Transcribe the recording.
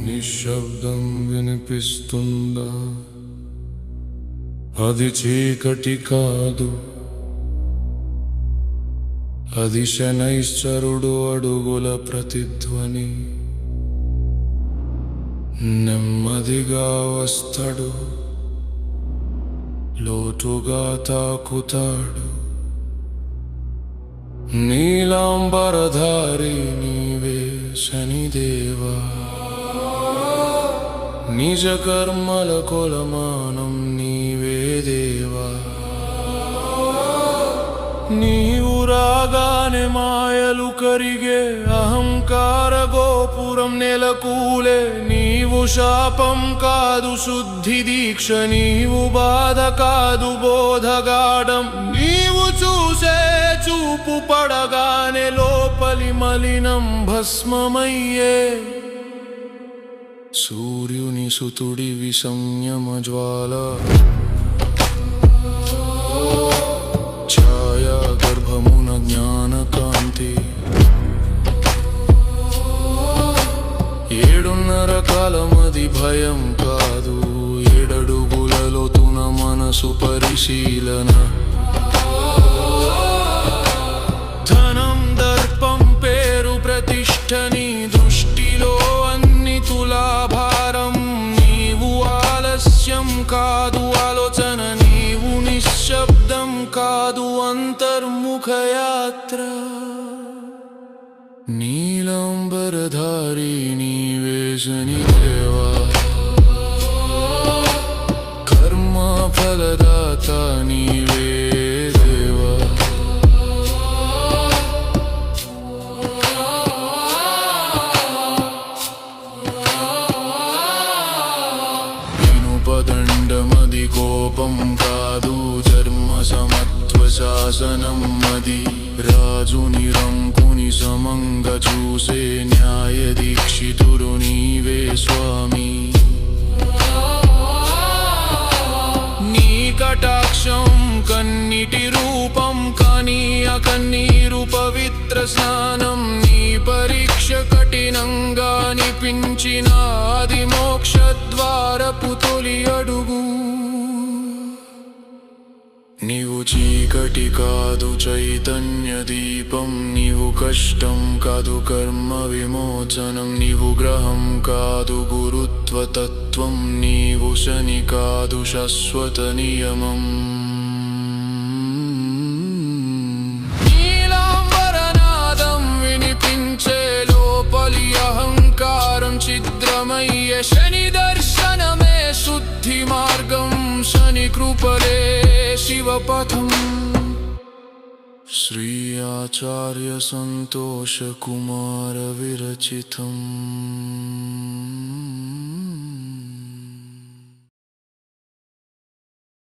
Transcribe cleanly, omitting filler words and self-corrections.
నిశ్శబ్దం వినిపిస్తుందా? అది చీకటి కాదు, అది శనైశ్చరుడు అడుగుల ప్రతిధ్వని. నెమ్మదిగా వస్తాడు, లోతుగా తాకుతాడు. నీలాంబరధారి నీవే శనిదేవా, నిజ కర్మల కొలమానం నీవే దేవా. నీవు రాగానే మాయలు కరిగే, అహంకార గోపురం నెలకూలే. నీవు శాపం కాదు శుద్ధి దీక్ష, నీవు బాధ కాదు బోధగాఢం. నీవు చూసే చూపు పడగానే లోపలి మలినం భస్మమయ్యే. సూర్యుని సుతుడివి సంయమ జ్వాల, ఛాయా గర్భమున జ్ఞాన కాంతి. 7.5 కాలమది భయం కాదు, 7 అడుగుల లోతున మనసు పరిశీలన. ధనం దర్పం పేరు ప్రతిష్ఠ నీ దృష్టిలో అన్ని తులాభారం. నీవు ఆలస్యం కాదు ఆలోచన, నీవు నిశ్శబ్దం కాదు అంతర్ముఖయాత్ర. నీలాంబరధారి నీవే శనిదేవా, కర్మ ఫలదాత నీవే దేవా. ఇనుపదండమది కోపం కాదు, ధర్మ సమత్వ శాసనం మది. రాజుని రంకుని సమంగా చూసే న్యాయ దీక్షితుడు నీవే స్వామి. నీ కటాక్షం కన్నిటి రూపం, కానీ ఆ కన్నీరు పవిత్ర స్నానం. నీ పరీక్ష కఠినంగా అనిపించిన అది మోక్ష ద్వారపు తొలి అడుగు. నీవు చీకటి కాదు చైతన్య దీపం, నీవు కష్టం కాదు కర్మ విమోచనం. నీవు గ్రహం కాదు గురుత్వ తత్వం, నీవు శని కాదు శాశ్వత నియమం. నీలాంబరనాదం వినిపించే లోపలి అహంకారం ఛిద్రమయ్యే. శని దర్శనమే శుద్ధి మార్గం, శని కృపలే శివపథం. శ్రీ ఆచార్య సంతోష కుమార విరచితం.